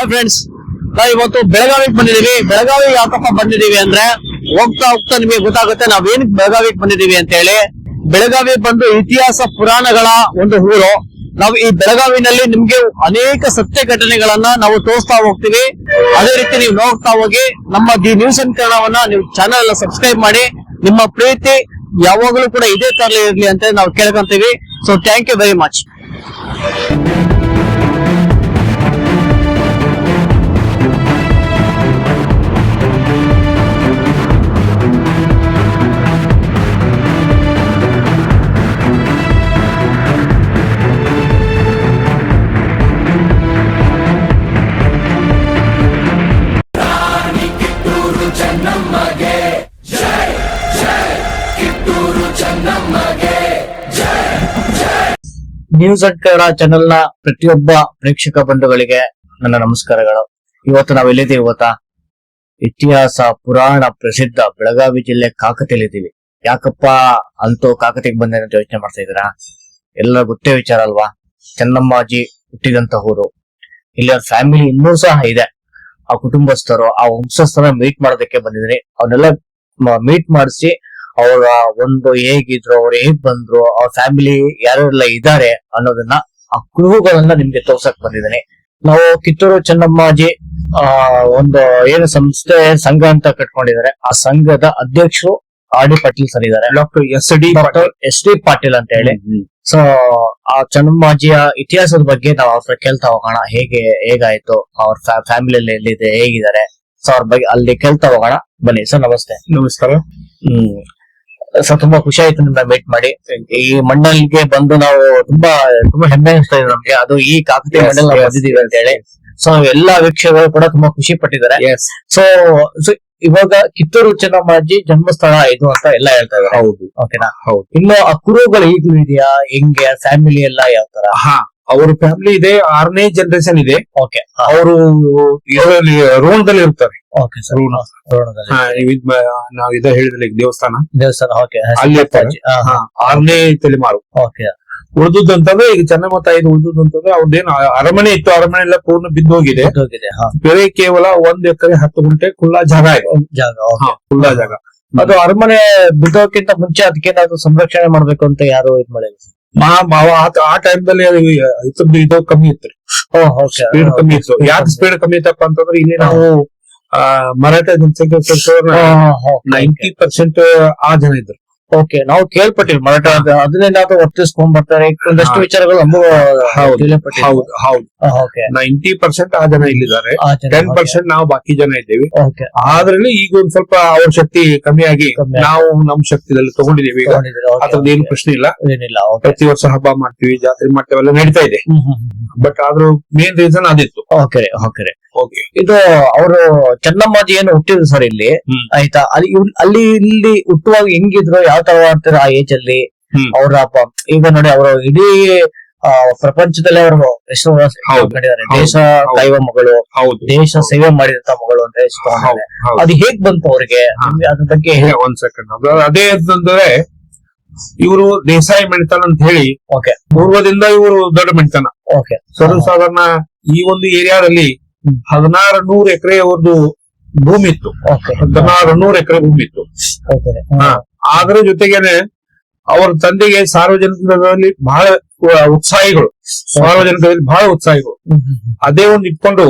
Hi friends, ನಾವು ಇವತ್ತು ಬೆಳಗಾವಿಗೆ ಬಂದಿದೀವಿ. ಬೆಳಗಾವಿ ಯಾಕಪ್ಪ ಬಂದಿದೀವಿ ಅಂದ್ರೆ ಹೋಗ್ತಾ ಹೋಗ್ತಾ ನಿಮಗೆ ಗೊತ್ತಾಗುತ್ತೆ ನಾವೇನ್ ಬೆಳಗಾವಿಗೆ ಬಂದಿದೀವಿ ಅಂತ ಹೇಳಿ. ಬೆಳಗಾವಿ ಬಂದು ಇತಿಹಾಸ ಪುರಾಣಗಳ ಒಂದು ಊರು. ನಾವು ಈ ಬೆಳಗಾವಿನಲ್ಲಿ ನಿಮ್ಗೆ ಅನೇಕ ಸತ್ಯ ಘಟನೆಗಳನ್ನ ನಾವು ತೋರಿಸ್ತಾ ಹೋಗ್ತೀವಿ. ಅದೇ ರೀತಿ ನೀವು ನೋಡ್ತಾ ಹೋಗಿ ನಮ್ಮ ದಿ ನ್ಯೂಸ್ ಅಂಡ್ ಕನ್ನಡವನ್ನ ನೀವು ಚಾನೆಲ್ ಎಲ್ಲ ಸಬ್ಸ್ಕ್ರೈಬ್ ಮಾಡಿ. ನಿಮ್ಮ ಪ್ರೀತಿ ಯಾವಾಗಲೂ ಕೂಡ ಇದೇ ತರ ಇರ್ಲಿ ಅಂತ ನಾವು ಕೇಳ್ಕೊಂತೀವಿ. So thank you very much. News and Kannada channel ನ ಪ್ರತಿಯೊಬ್ಬ ಪ್ರೇಕ್ಷಕ ಬಂಧುಗಳಿಗೆ ನನ್ನ ನಮಸ್ಕಾರಗಳು. ಇವತ್ತು ನಾವ್ ಎಲ್ಲಿದ್ದೀವಿ ಗೊತ್ತಾ? ಇತಿಹಾಸ ಪುರಾಣ ಪ್ರಸಿದ್ಧ ಬೆಳಗಾವಿ ಜಿಲ್ಲೆ ಕಾಕತಿಯಲ್ಲಿದ್ದೀವಿ. ಯಾಕಪ್ಪ ಅಂತೂ ಕಾಕತಿಗೆ ಬಂದೆ ಅಂತ ಯೋಚನೆ ಮಾಡ್ತಾ ಇದ್ದೀರಾ? ಎಲ್ಲ ಗೊತ್ತೇ ವಿಚಾರ ಅಲ್ವಾ? ಚೆನ್ನಮ್ಮಾಜಿ ಹುಟ್ಟಿದಂತ ಊರು. ಇಲ್ಲಿ ಅವ್ರ ಫ್ಯಾಮಿಲಿ ಇನ್ನೂ ಸಹ ಇದೆ. ಆ ಕುಟುಂಬಸ್ಥರು, ಆ ವಂಶಸ್ಥರ ಮೀಟ್ ಮಾಡೋದಕ್ಕೆ ಬಂದಿದ್ರಿ. ಅವನ್ನೆಲ್ಲ ಮೀಟ್ ಮಾಡಿಸಿ ಅವರ ಒಂದು ಹೇಗಿದ್ರು, ಅವ್ರು ಹೇಗ್ ಬಂದ್ರು, ಅವ್ರ ಫ್ಯಾಮಿಲಿ ಯಾರೆಲ್ಲ ಇದ್ದಾರೆ ಅನ್ನೋದನ್ನ, ಆ ಕುರುಹುಗಳನ್ನ ನಿಮ್ಗೆ ತೋರ್ಸಕ್ ಬಂದಿದ್ದೀನಿ. ನಾವು ಕಿತ್ತೂರು ಚೆನ್ನಮ್ಮಾಜಿ ಒಂದು ಏನು ಸಂಸ್ಥೆ ಸಂಘ ಅಂತ ಕಟ್ಕೊಂಡಿದ್ದಾರೆ. ಆ ಸಂಘದ ಅಧ್ಯಕ್ಷರು ಆರ್ ಡಿ ಪಾಟೀಲ್ ಸರ್ ಇದ್ದಾರೆ. ಡಾಕ್ಟರ್ ಎಸ್ ಡಿ ಪಾಟೀಲ್ ಅಂತ ಹೇಳಿ. ಸೊ ಆ ಚೆನ್ನಮ್ಮಾಜಿಯ ಇತಿಹಾಸದ ಬಗ್ಗೆ ನಾವು ಅವ್ರ ಕೇಳ್ತಾ ಹೋಗೋಣ. ಹೇಗಾಯ್ತು, ಅವ್ರ ಫ್ಯಾಮಿಲಿಯಲ್ಲಿ ಎಲ್ಲಿದೆ, ಹೇಗಿದ್ದಾರೆ, ಸೊ ಅವ್ರ ಬಗ್ಗೆ ಅಲ್ಲಿ ಕೇಳ್ತಾ ಹೋಗೋಣ. ಬನ್ನಿ ಸರ್. ನಮಸ್ತೆ. ನಮಸ್ಕಾರ. ಸರ್, ತುಂಬಾ ಖುಷಿ ಆಯ್ತು ನಿಮ್ನ ಮೀಟ್ ಮಾಡಿ. ಈ ಮಂಡಲ್ಗೆ ಬಂದು ನಾವು ತುಂಬಾ ಹೆಮ್ಮೆ ಅನಿಸ್ತಾ ಇದೆ ನಮ್ಗೆ. ಅದು ಈ ಕಾಕತಿ ಮಂಡಲ್ ನಾವು ಬಂದಿದೀವಿ ಅಂತ ಹೇಳಿ. ಸೊ ಎಲ್ಲಾ ವೀಕ್ಷಕರು ಕೂಡ ತುಂಬಾ ಖುಷಿ ಪಟ್ಟಿದ್ದಾರೆ. ಸೊ ಇವಾಗ ಕಿತ್ತೂರು ಚೆನ್ನಮ್ಮಾಜಿ ಜನ್ಮಸ್ಥಳ ಇದು ಅಂತ ಎಲ್ಲ ಹೇಳ್ತಾ ಇದ್ದಾರೆ. ಹೌದು. ಓಕೆನಾ? ಹೌದು. ಇನ್ನು ಆ ಕುರುಗಳು ಈಗಲೂ ಇದೆಯಾ? ಹೆಂಗೆ ಫ್ಯಾಮಿಲಿ ಎಲ್ಲ ಯಾವ ತರ? ಅವ್ರ ಫ್ಯಾಮಿಲಿ ಇದೆ, 6ನೇ ಜನರೇಷನ್ ಇದೆ. ಓಕೆ. ಅವರು ಇದರಲ್ಲಿ ರೋಣದಲ್ಲಿ ಇರ್ತಾರೆ. Okay sir. ನಾವ್ ಇದ ಹೇಳಿದ್ರೆ ದೇವಸ್ಥಾನ ಓಕೆ. ಅಲ್ಲಿ ಇರ್ತಾರೆ. 6ನೇ ತಲೆಮಾರು. ಓಕೆ. ಉಳಿದುದಂತಂದ್ರೆ ಈಗ ಚೆನ್ನಮ್ಮ ತಾಯಿದು ಉಳಿದುದಂತಂದ್ರೆ ಅವ್ರದ್ದೇನು ಅರಮನೆ ಇತ್ತು, ಅರಮನೆ ಎಲ್ಲ ಪೂರ್ಣ ಬಿದ್ದೋಗಿದೆ. ಬೇರೆ ಕೇವಲ 1 ಎಕರೆ 10 ಗುಂಟೆ ಕುಲ್ಲಾ ಜಾಗ ಇದೆ. ಕುಲ್ಲಾ ಜಾಗ. ಅದು ಅರಮನೆ ಬಿದ್ದೋಕ್ಕಿಂತ ಮುಂಚೆ ಅದಕ್ಕೇನಾದ್ರು ಸಂರಕ್ಷಣೆ ಮಾಡ್ಬೇಕು ಅಂತ ಯಾರು ಇದ್ ಮಾಡಿಲ್ಲ. ಆ ಟೈಮ್ದಲ್ಲಿ ಇದು ಕಮ್ಮಿ ಇತ್ತು. ಸ್ಪೀಡ್ ಕಮ್ಮಿ ಇತ್ತು. ಯಾಕೆ ಸ್ಪೀಡ್ ಕಮ್ಮಿ ಇತ್ತಪ್ಪ ಅಂತಂದ್ರೆ ಇಲ್ಲಿ ನಾವು ಮರಾಠ ಜನಸಂಖ್ಯೆ 90% ಆ ಜನ ಇದ್ರು. ಓಕೆ. ನಾವು ಕೇಳ್ಪಟ್ಟಿವಿ ಮರಾಠ ಅದನ್ನೇನಾದ್ರೂ ವರ್ತಿಸ್ಕೊಂಡ್ ಬರ್ತಾರೆ ಒಂದಷ್ಟು ವಿಚಾರಗಳು ನಮಗೂ. ಹೌದು. 90% ಆ ಜನ ಇಲ್ಲಿದ್ದಾರೆ. 10% ನಾವು ಬಾಕಿ ಜನ ಇದ್ದೇವೆ. ಆದ್ರಲ್ಲಿ ಈಗ ಒಂದ್ ಸ್ವಲ್ಪ ಅವ್ರ ಶಕ್ತಿ ಕಮ್ಮಿಯಾಗಿ ನಾವು ನಮ್ ಶಕ್ತಿದಲ್ಲಿ ತಗೊಂಡಿದ್ದೀವಿ. ಅದ್ರದ್ದು ಏನು ಪ್ರಶ್ನೆ ಇಲ್ಲ. ಪ್ರತಿ ವರ್ಷ ಹಬ್ಬ ಮಾಡ್ತೀವಿ, ಜಾತ್ರೆ ಮಾಡ್ತೀವಿ, ಎಲ್ಲ ನಡೀತಾ ಇದೆ. ಬಟ್ ಆದ್ರೂ ಮೇನ್ ರೀಸನ್ ಅದಿತ್ತು. ಇದು ಅವರು ಚೆನ್ನಮ್ಮಾಜಿ ಏನು ಹುಟ್ಟಿದ್ರು ಸರ್ ಇಲ್ಲಿ, ಆಯ್ತಾ? ಇಲ್ಲಿ ಹುಟ್ಟುವಾಗ ಹೆಂಗಿದ್ರು, ಯಾವ ತರ ಮಾಡ್ತಾರೆ ಆ ಏಜ್ ಅಲ್ಲಿ ಅವ್ರ? ಈಗ ನೋಡಿ, ಅವರು ಇಡೀ ಪ್ರಪಂಚದಲ್ಲಿ ಅವರು ಎಷ್ಟು ಮಾಡಿದ್ದಾರೆ. ದೇಶ ಕಾಯುವ ಮಗಳು, ದೇಶ ಸೇವೆ ಮಾಡಿದಂತ ಮಗಳು ಅಂತ ಹೇಳ್ತಾರೆ. ಅದು ಹೇಗ್ ಬಂತು ಅವ್ರಿಗೆ? ಅದ್ರ ಬಗ್ಗೆ ಒಂದ್ ಸೆಕೆಂಡ್. ಅದೇ ಅಂತಂದ್ರೆ ಇವರು ದೇಸಾಯಿ ಮೆಣತನ ಅಂತ ಹೇಳಿ ಪೂರ್ವದಿಂದ ಇವರು ದೊಡ್ಡ ಮೆಣತನ. ಸರ್ವಸಾಧಾರಣ ಈ ಒಂದು ಏರಿಯಾದಲ್ಲಿ 1600 ಎಕರೆ ಅವ್ರದ್ದು ಭೂಮಿ ಇತ್ತು. 1600 ಎಕರೆ ಭೂಮಿ ಇತ್ತು. ಅದರ ಜೊತೆಗೇನೆ ಅವ್ರ ತಂದೆಗೆ ಸಾರ್ವಜನಿಕರಲ್ಲಿ ಬಹಳ ಉತ್ಸಾಹಿಗಳು. ಅದೇ ಒಂದು ಇಟ್ಕೊಂಡು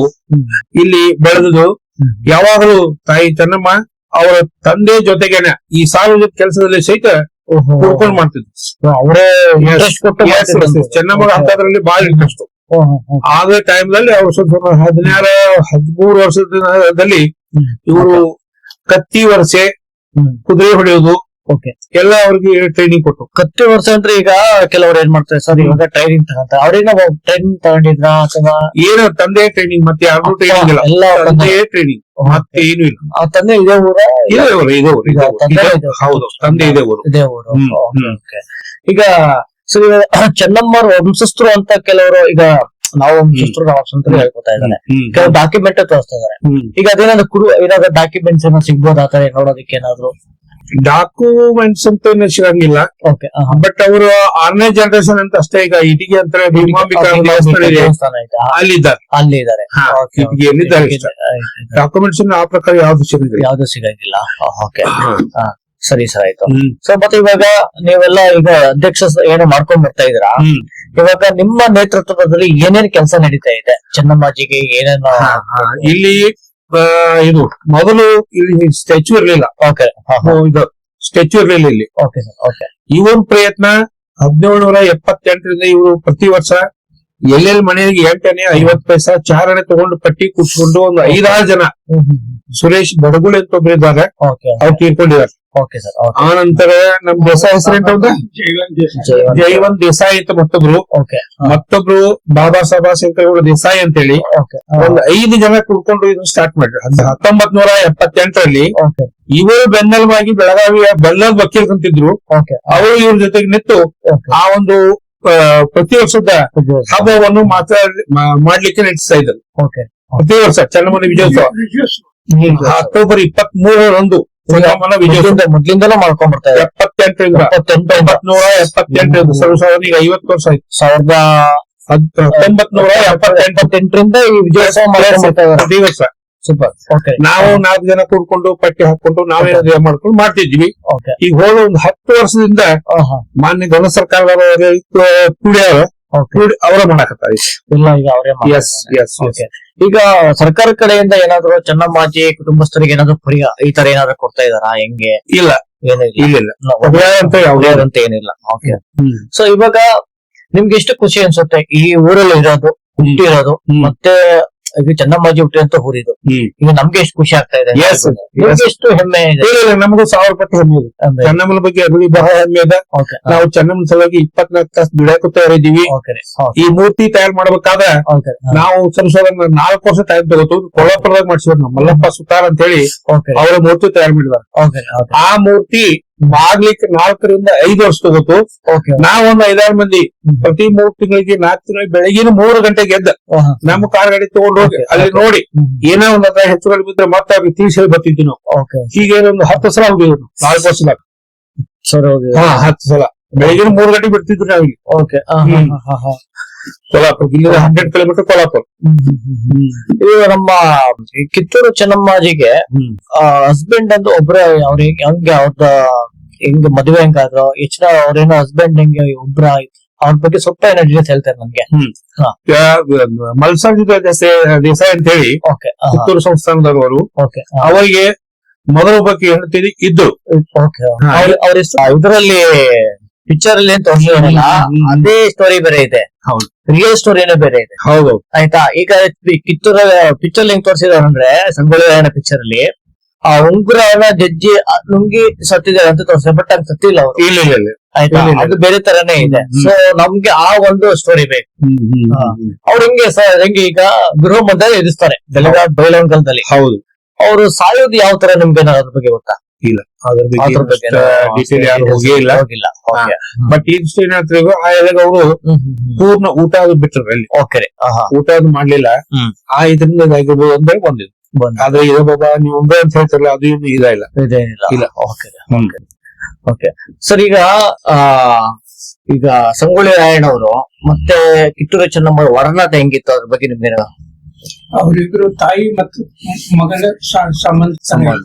ಇಲ್ಲಿ ಬೆಳೆದು ಯಾವಾಗಲೂ ತಾಯಿ ಚೆನ್ನಮ್ಮ ಅವರ ತಂದೆ ಜೊತೆಗೇನೆ ಈ ಸಾರ್ವಜನಿಕ ಕೆಲಸದಲ್ಲಿ ಸಹಿತ ಕೂಡ್ಕೊಂಡು ಮಾಡ್ತಿದ್ರು. ಅವರೇ ಚೆನ್ನಮ್ಮ ಅಂತದ್ರಲ್ಲಿ ಬಹಳ ಇಂಟ್ರೆಸ್ಟ್. ಆದ ಟೈಮ್ನಲ್ಲಿ ಅವ್ರು ಸ್ವಲ್ಪ 13 ವರ್ಷದಲ್ಲಿ ಇವರು ಕತ್ತಿ ವರ್ಷೆ, ಕುದುರೆ ಹೊಡೆಯೋದು ಎಲ್ಲ ಅವ್ರಿಗೆ ಟ್ರೈನಿಂಗ್ ಕೊಟ್ಟು. ಕತ್ತಿ ವರ್ಷ ಅಂದ್ರೆ ಈಗ ಕೆಲವರು ಏನ್ ಮಾಡ್ತಾರೆ ಸರ್, ಇವಾಗ ಟ್ರೈನಿಂಗ್ ತಗೊಂತಾರೆ. ಅವ್ರೇನ ಟ್ರೈನಿಂಗ್ ತಗೊಂಡಿದ್ರ ಅಥವಾ ಏನು? ತಂದೆ ಟ್ರೈನಿಂಗ್, ಮತ್ತೆ ಯಾರು ಟ್ರೈನಿಂಗ್ ಇಲ್ಲ, ಎಲ್ಲ ತಂದೆ ಟ್ರೈನಿಂಗ್, ಮತ್ತೆ ಏನು ಇಲ್ಲ. ಆ ತಂದೆ ಇದೇ ಊರ? ಹೌದು, ತಂದೆ ಇದೇ ಊರು. ಈಗ ಸರ್, ಚೆನ್ನಮ್ಮರ ವಂಶಸ್ಥರು ಅಂತ ಕೆಲವರು, ಈಗ ನಾವು ವಂಶಸ್ಥರು ಹೇಳ್ಕೊತಾ ಇದ್ದಾರೆ. ಕೆಲವು ಡಾಕ್ಯುಮೆಂಟ್ ತೋರಿಸ್ತಾ ಇದಾರೆ. ಈಗ ಅದೇನಾದ್ರು ಏನಾದ್ರು ಡಾಕ್ಯುಮೆಂಟ್ಸ್ ಏನೋ ಸಿಗ್ಬೋದು ಆ ತರ ನೋಡೋದಕ್ಕೆ ಏನಾದ್ರು? ಡಾಕ್ಯುಮೆಂಟ್ಸ್ ಅಂತ ಏನು ಸಿಗಂಗಿಲ್ಲ. ಓಕೆ ಬಟ್ ಅವರು 6ನೇ ಜನರೇಷನ್ ಅಂತ ಅಷ್ಟೇ. ಈಗ ಇಟಿಗೆ ಅಂತ ಭೀಮಾಂಬಿಕಾ ದೇವಸ್ಥಾನ ಇದೆ, ದೇವಸ್ಥಾನ ಇದೆ ಅಲ್ಲಿದ್ದಾರೆ. ಅಲ್ಲಿ ಇದಾರೆ. ಹಾ, ಇಟಿಗೆಯಲ್ಲಿದ್ದಾರೆ ಇಷ್ಟ. ಡಾಕ್ಯುಮೆಂಟ್ಸ್ ಆ ಪ್ರಕಾರ ಯಾವ್ದು ಸಿಗಂಗಿಲ್ಲ. ಯಾವ್ದು ಸಿಗಂಗಿಲ್ಲ. ಓಕೆ ಹಾ. ಸರಿ ಸರ್, ಆಯ್ತು. ಹ್ಮ್. ಸೊ ಮತ್ತೆ ಇವಾಗ ನೀವೆಲ್ಲ ಈಗ ಅಧ್ಯಕ್ಷ ಏನೋ ಮಾಡ್ಕೊಂಡ್ ಬರ್ತಾ ಇದೀರಾ, ಹ್ಮ್. ಇವಾಗ ನಿಮ್ಮ ನೇತೃತ್ವದಲ್ಲಿ ಏನೇನ್ ಕೆಲಸ ನಡೀತಾ ಇದೆ ಚೆನ್ನಮ್ಮಾಜಿಗೆ? ಏನೇನು ಇಲ್ಲಿ ಇದು ಮೊದಲು ಇಲ್ಲಿ ಸ್ಟ್ಯಾಚ್ಯೂ ಇರ್ಲಿಲ್ಲ. ಓಕೆ ಇದು ಸ್ಟ್ಯಾಚ್ಯೂ ಇರ್ಲಿಲ್ಲ ಇಲ್ಲಿ. Okay sir. ಓಕೆ ಇವನ್ ಪ್ರಯತ್ನ 1778ರಿಂದ ಇವರು ಪ್ರತಿ ವರ್ಷ ಎಲ್ಲೆಲ್ಲಿ ಮನೆಗೆ 8 ಆನೆ 50 ಪೈಸಾ ಚಾರಣೆ ತಗೊಂಡು ಪಟ್ಟಿ ಕೂತ್ಕೊಂಡು ಒಂದು 5-6 ಜನ, ಸುರೇಶ್ ಬಡಗುಳಿ ಅಂತ ಒಬ್ರು ಇದ್ದಾರೆ, ಓಕೆ ಅವ್ರು ತೀರ್ಕೊಂಡಿದ್ದಾರೆ. Okay sir. ಆ ನಂತರ ನಮ್ ದೇಸಾಯಿ ಹೆಸರೇಂತ ಜೈವಂತ್ ದೇಸಾಯಿ ಅಂತ ಓಕೆ ಮತ್ತೊಬ್ರು ಬಾಬಾ ಸಾಹೇಬ್ ಶಂಕರಗೌಡ ದೇಸಾಯಿ ಅಂತೇಳಿ ಓಕೆ ಒಂದು 5 ಜನ ಕುಡ್ಕೊಂಡು ಇದನ್ನ ಸ್ಟಾರ್ಟ್ ಮಾಡ್ರಿ. 1978ರಲ್ಲಿ ಓಕೆ ಇವರು ಬೆನ್ನೆಲುಬಾಗಿ ಬೆಳಗಾವಿಯ ಬೆಲ್ಲದ ವಕೀಲ್ ಅಂತಿದ್ರು. ಓಕೆ ಅವರು ಇವ್ರ ಜೊತೆಗೆ ನಿಂತು ಆ ಒಂದು ಪ್ರತಿ ವರ್ಷದ ಹಬ್ಬವನ್ನು ಮಾಡ್ಲಿಕ್ಕೆ ನಡೆಸ್ತಾ ಇದ್ರು. ಓಕೆ ಪ್ರತಿ ವರ್ಷ ಚೆನ್ನಮ್ಮನ ವಿಜಯೋತ್ಸವ ಅಕ್ಟೋಬರ್ 23ರಂದು ಚೆನ್ನಮ್ಮನ ವಿಜಯೋತ್ಸವ ಮೊದ್ಲಿಂದಲೂ ಮಾಡ್ಕೊಂಡ್ ಬರ್ತಾ ಇದೆ. 78ರಿಂದ 1978 ಈಗ 50 ವರ್ಷ ಆಯ್ತು. 1978ರಿಂದ ಈ ವಿಜಯೋತ್ಸವ ಮಾಡ್ಕೊಂಡ್ ಬರ್ತಾ ಇದಾರೆ. ಪ್ರತಿ ವರ್ಷ ಸೂಪರ್. ಓಕೆ ನಾವು 4 ಜನ ಕೂಡ್ಕೊಂಡು ಪಟ್ಟಿ ಹಾಕೊಂಡು ನಾವೇ ಮಾಡ್ಕೊಂಡು ಮಾಡ್ತಿದ್ವಿ. ಓಕೆ ಈಗ ಹೋದ ಒಂದು 10 ವರ್ಷದಿಂದ ಮಾನ್ಯ ಗಣ ಸರ್ಕಾರದವರು ಕುಡಿಯವ ಅವರ ಮಾಡಕತ್ತಾರೆ. ಇಲ್ಲ ಈಗ ಅವರೇ ಓಕೆ. ಈಗ ಸರ್ಕಾರ ಕಡೆಯಿಂದ ಏನಾದ್ರು ಚೆನ್ನಮ್ಮಾಜಿ ಕುಟುಂಬಸ್ಥರಿಗೆ ಏನಾದ್ರು ಈ ತರ ಏನಾದ್ರು ಕೊಡ್ತಾ ಇದಾರಾ? ಹೆಂಗೆ? ಇಲ್ಲ ಏನಿಲ್ಲ ಅಂತ ಯಾವುದೇ ಅಂತ ಏನಿಲ್ಲ. ಓಕೆ. ಸೊ ಇವಾಗ ನಿಮ್ಗೆ ಎಷ್ಟು ಖುಷಿ ಅನ್ಸುತ್ತೆ ಈ ಊರಲ್ಲಿ ಇರೋದು, ಹುಟ್ಟಿರೋದು, ಮತ್ತೆ ಈಗ ಚೆನ್ನಮ್ಮಾಜಿ ಹುಟ್ಟಿದಂತ ಊರಿದು? ಈಗ ನಮ್ಗೆ ಎಷ್ಟು ಖುಷಿ ಆಗ್ತಾ ಇದೆ, ನಿಮ್ಗೆ ಎಷ್ಟು ಹೆಮ್ಮೆ ಇದೆ? ನಮಗೂ 1000 ಪಟ್ಟು ಹೆಮ್ಮೆ ಇದೆ. ಚೆನ್ನಮ್ಮನ ಬಗ್ಗೆ ಅಭಿವೃದ್ಧಿ ಬಹಳ ಹೆಮ್ಮೆ ಇದೆ. ನಾವು ಚೆನ್ನಮ್ಮನ ಸಲುವಾಗಿ 24 ತಾಸು ದುಡಿಯಾಕ ತಯಾರಿದ್ದೀವಿ. ಈ ಮೂರ್ತಿ ತಯಾರು ಮಾಡ್ಬೇಕಾದ್ರೆ ನಾವು ಸಂಶೋಧನೆ 4 ವರ್ಷ ಟೈಮ್ ತಗೋತು. ಕೊಲ್ಲಾಪುರದಾಗ ಮಾಡಿಸಿದ್ರು ನಾವು ಮಲ್ಲಪ್ಪ ಸುತಾರ್ ಅಂತ ಹೇಳಿ ಅವರ ಮೂರ್ತಿ ತಯಾರು ಮಾಡಿದಾರೆ. ಆ ಮೂರ್ತಿ ಮಾಡ್ಲಿಕ್ಕೆ 4ರಿಂದ 5 ವರ್ಷ ತಗೋತು. ನಾವೊಂದು 5-6 ಮಂದಿ ಪ್ರತಿ 3 ತಿಂಗಳಿಗೆ 4 ತಿಂಗಳಿಗೆ ಬೆಳಗಿನ 3 ಗಂಟೆಗೆ ಎದ್ದ ನಮ್ಮ ಕಾರ್ ಗಾಡಿ ತಗೊಂಡು ಹೋಗಿ ಅಲ್ಲಿ ನೋಡಿ ಏನೋ ಒಂದು ಹೆಚ್ಚು ಕಡಿಮೆ ಬಿದ್ರೆ ಮತ್ತೆ ಅವ್ರಿಗೆ ತಿಳಿಸಿ ಬರ್ತಿದ್ವಿ ನಾವು. ಹೀಗೆ ಒಂದು 10 ಸಲ ಹೋಗಿದ್ರು 4 ವರ್ಷದಾಗ. 10 ಸಲ ಬೆಳಗಿನ 3 ಗಂಟೆಗೆ ಬಿಡ್ತಿದ್ರು ನಾವಿಗೆ. ಕೊಲ್ಲಾಪುರ ಇಲ್ಲಿಂದ 100 ಕಿಲೋಮೀಟರ್ ಕೊಲ್ಲಾಪುರ. ಇದು ನಮ್ಮ ಕಿತ್ತೂರು ಚೆನ್ನಮ್ಮಾಜಿಗೆ ಹಸ್ಬೆಂಡ್ ಅಂತ ಒಬ್ರ ಅವ್ರಿಗೆ ಹಂಗೆ ಅವ್ರದ ಹೆಂಗ್ ಮದುವೆ ಹೆಂಗಾದ್ರು ಹೆಚ್ಚಿನ ಅವ್ರೇನೋ ಹಸ್ಬೆಂಡ್ ಹೆಂಗೆ ಒಬ್ರ ಅವ್ರ ಬಗ್ಗೆ ಸ್ವಲ್ಪ ಏನೋ ಡೀಟೇಲ್ಸ್ ಹೇಳ್ತಾರೆ ನಮ್ಗೆ. ಮಲ್ಸಾಜಿ ದೇಸಾಯಿ ಅಂತ ಹೇಳಿ ಕಿತ್ತೂರು ಸಂಸ್ಥಾನದವರು ಅವರಿಗೆ ಮೊದಲ ಬಗ್ಗೆ ಹೆಂಡತಿ ಇದ್ರು. ಅವ್ರ ಇದರಲ್ಲಿ ಪಿಕ್ಚರ್ ಅಲ್ಲಿ ಅಂತ ತೋರಿಸಿಲ್ಲ, ಅದೇ ಸ್ಟೋರಿ ಬೇರೆ ಇದೆ. ಹೌದು, ರಿಯಲ್ ಸ್ಟೋರಿನೇ ಬೇರೆ ಇದೆ. ಹೌದು ಆಯ್ತಾ. ಈಗ ಕಿತ್ತೂರ ಪಿಕ್ಚರ್ ಹೆಂಗ್ ತೋರಿಸಿದಾರೆ ಅಂದ್ರೆ ಸಂಗೊಳ್ಳಿ ರಾಯಣ್ಣ ಪಿಕ್ಚರ್ ಅಲ್ಲಿ ಆ ಉಂಗುರನ ಜಜ್ಜಿ ನುಂಗಿ ಸತ್ತಿದ್ದಾರೆ ಅಂತ ತೋರಿಸಿದ್ದಾರೆ. ಬಟ್ ಹಂಗ್ ಸತ್ತಿಲ್ಲ ಅವರು. ಇಲ್ಲ ಆಯ್ತಾ, ಅದು ಬೇರೆ ತರನೇ ಇದೆ. ಸೊ ನಮ್ಗೆ ಆ ಒಂದು ಸ್ಟೋರಿ ಬೇಕು. ಅವ್ರು ಹೆಂಗೆ ಈಗ ಗೃಹ ಮಂತ್ರ ಎದುರಿಸ್ತಾರೆ ಬೈಲಂಗಲದಲ್ಲಿ. ಹೌದು, ಅವರು ಸಾಯೋದು ಯಾವ ತರ ನಿಮ್ಗೆ ಅದ್ರ ಬಗ್ಗೆ ಗೊತ್ತಾ? ಇಲ್ಲ, ಅದ್ರ ಬಗ್ಗೆ ಡೀಟೇಲ್ ಯಾರು ಹೋಗೇ ಇಲ್ಲ. ಬಟ್ ಇಷ್ಟು ಏನಾದ್ರು ಅವರು ಪೂರ್ಣ ಊಟ ಅದು ಬಿಟ್ರು ಅಲ್ಲಿ. ಊಟ ಅದು ಮಾಡ್ಲಿಲ್ಲ. ಆ ಇದರಿಂದ ಇದಾಗಿರ್ಬೋದು ಅಂದ್ರೆ ಬಂದಿದ್ದು. ಆದ್ರೆ ಇದು ಬಾಬಾ ನೀವು ಒಂದೇ ಅಂತ ಹೇಳ್ತಾರಲ್ಲ, ಅದು ಇದಿಲ್ಲ. Okay sir. ಈಗ ಸಂಗೊಳ್ಳಿ ರಾಯಣ್ಣ ಅವರು ಮತ್ತೆ ಕಿತ್ತೂರು ಚೆನ್ನಮ್ಮ ವರ್ಣತೆ ಹೆಂಗಿತ್ತು ಅದ್ರ ಬಗ್ಗೆ ನಿಮ್ಗೆ? ಅವರಿಬ್ರು ತಾಯಿ ಮತ್ತು ಮಗನ ಸಂಬಂಧ.